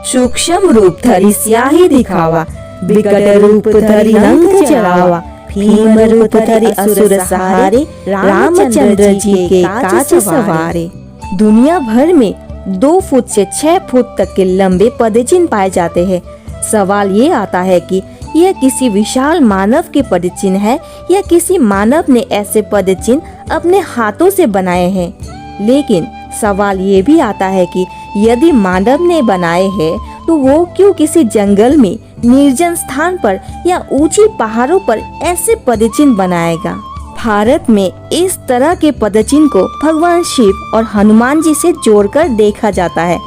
सूक्ष्म रूप धरि स्याही दिखावा, विकट रूप धरि लंक जरावा, भीम रूप धरि असुर सहारे, रामचंद्र जी के काज सवारे। दुनिया भर में 2 फुट से 6 फुट तक के लंबे पदचिन्ह पाए जाते हैं। सवाल ये आता है कि यह किसी विशाल मानव के पदचिन्ह है या किसी मानव ने ऐसे पदचिन्ह अपने हाथों से बनाए हैं। लेकिन सवाल ये भी आता है कि यदि मानव ने बनाए हैं तो वो क्यों किसी जंगल में, निर्जन स्थान पर या ऊंची पहाड़ों पर ऐसे पदचिन्ह बनाएगा। भारत में इस तरह के पदचिन्ह को भगवान शिव और हनुमान जी से जोड़कर देखा जाता है।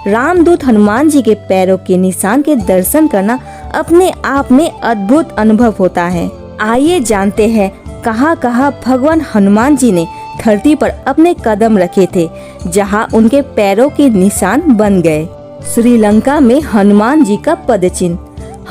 रामदूत हनुमान जी के पैरों के निशान के दर्शन करना अपने आप में अद्भुत अनुभव होता है। आइए जानते हैं कहाँ भगवान हनुमान जी ने धरती पर अपने कदम रखे थे, जहाँ उनके पैरों के निशान बन गए। श्रीलंका में हनुमान जी का पदचिन्ह।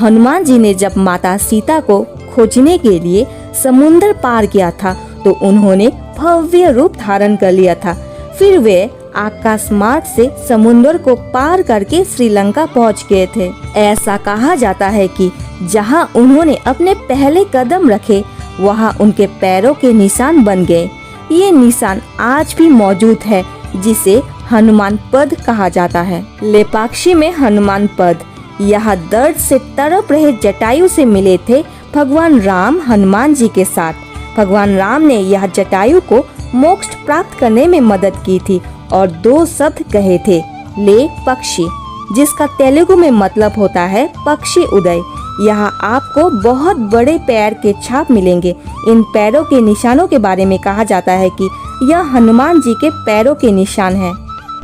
हनुमान जी ने जब माता सीता को खोजने के लिए समुद्र पार किया था तो उन्होंने भव्य रूप धारण कर लिया था। फिर वे आकाश मार्ग से समुद्र को पार करके श्रीलंका पहुंच गए थे। ऐसा कहा जाता है कि जहां उन्होंने अपने पहले कदम रखे वहां उनके पैरों के निशान बन गए। ये निशान आज भी मौजूद है, जिसे हनुमान पद कहा जाता है। लेपाक्षी में हनुमान पद। यहाँ दर्द से तड़प रहे जटायु से मिले थे भगवान राम हनुमान जी के साथ। भगवान राम ने यह जटायु को मोक्ष प्राप्त करने में मदद की थी और 2 शब्द कहे थे, ले पक्षी, जिसका तेलुगु में मतलब होता है पक्षी उदय। यहाँ आपको बहुत बड़े पैर के छाप मिलेंगे। इन पैरों के निशानों के बारे में कहा जाता है कि यह हनुमान जी के पैरों के निशान हैं।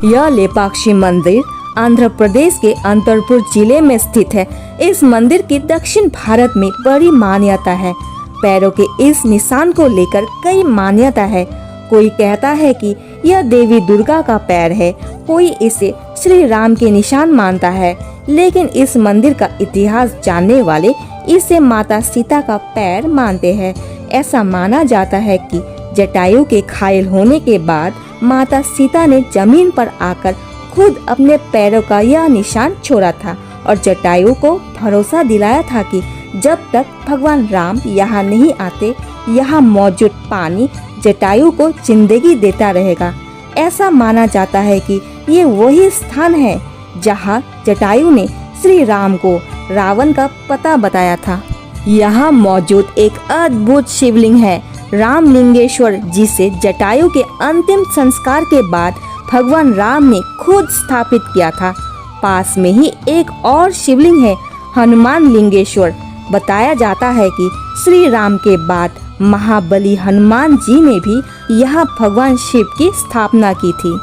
यह लेपाक्षी मंदिर आंध्र प्रदेश के अनंतपुर जिले में स्थित है। इस मंदिर की दक्षिण भारत में बड़ी मान्यता है। पैरों के इस निशान को लेकर कई मान्यता है। कोई कहता है कि यह देवी दुर्गा का पैर है, कोई इसे श्री राम के निशान मानता है, लेकिन इस मंदिर का इतिहास जानने वाले इसे माता सीता का पैर मानते हैं। ऐसा माना जाता है कि जटायु के घायल होने के बाद माता सीता ने जमीन पर आकर खुद अपने पैरों का यह निशान छोड़ा था और जटायु को भरोसा दिलाया था कि जब तक भगवान राम यहाँ नहीं आते, यहाँ मौजूद पानी जटायु को जिंदगी देता रहेगा। ऐसा माना जाता है कि ये वही स्थान है जहाँ जटायु ने श्री राम को रावण का पता बताया था। यहाँ मौजूद एक अद्भुत शिवलिंग है, रामलिंगेश्वर, जिसे जटायु के अंतिम संस्कार के बाद भगवान राम ने खुद स्थापित किया था। पास में ही एक और शिवलिंग है, हनुमान लिंगेश्वर। बताया जाता है कि श्री राम के बाद महाबली हनुमान जी ने भी यहाँ भगवान शिव की स्थापना की थी।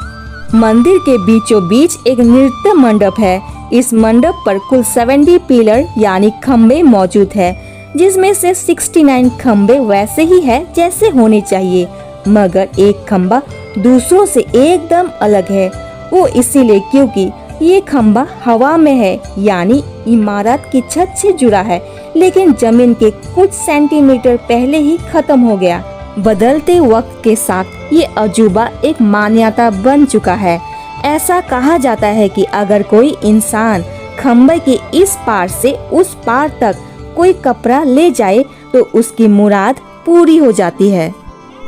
मंदिर के बीचों बीच एक नृत्य मंडप है। इस मंडप पर कुल 70 पिलर यानी खम्बे मौजूद है, जिसमें से 69 खम्बे वैसे ही है जैसे होने चाहिए, मगर एक खम्बा दूसरों से एकदम अलग है। वो इसीलिए क्योंकि ये खम्बा हवा में है, यानी इमारत की छत से जुड़ा है, लेकिन जमीन के कुछ सेंटीमीटर पहले ही खत्म हो गया। बदलते वक्त के साथ ये अजूबा एक मान्यता बन चुका है। ऐसा कहा जाता है कि अगर कोई इंसान खम्बे के इस पार से उस पार तक कोई कपड़ा ले जाए तो उसकी मुराद पूरी हो जाती है।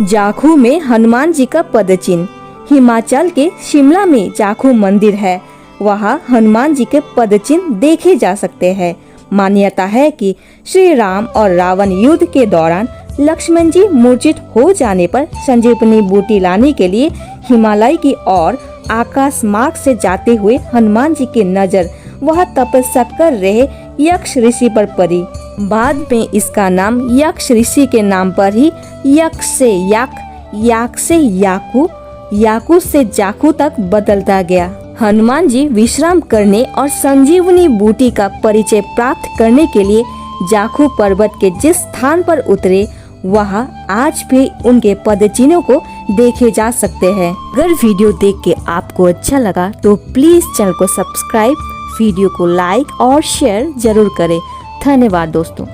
जाखू में हनुमान जी का पदचिन्ह। हिमाचल के शिमला में जाखू मंदिर है, वहाँ हनुमान जी के पदचिन्ह देखे जा सकते हैं। मान्यता है कि श्री राम और रावण युद्ध के दौरान लक्ष्मण जी मूर्छित हो जाने पर संजीवनी बूटी लाने के लिए हिमालय की ओर आकाश मार्ग से जाते हुए हनुमान जी की नजर वह तपस्या कर रहे यक्ष ऋषि पर पड़ी। बाद में इसका नाम यक्ष ऋषि के नाम पर ही यक्ष से याक, याक से याकू, याकू से जाकू तक बदलता गया। हनुमान जी विश्राम करने और संजीवनी बूटी का परिचय प्राप्त करने के लिए जाखू पर्वत के जिस स्थान पर उतरे, वहाँ आज भी उनके पदचिन्हों को देखे जा सकते हैं। अगर वीडियो देख के आपको अच्छा लगा तो प्लीज चैनल को सब्सक्राइब, वीडियो को लाइक और शेयर जरूर करें। धन्यवाद दोस्तों।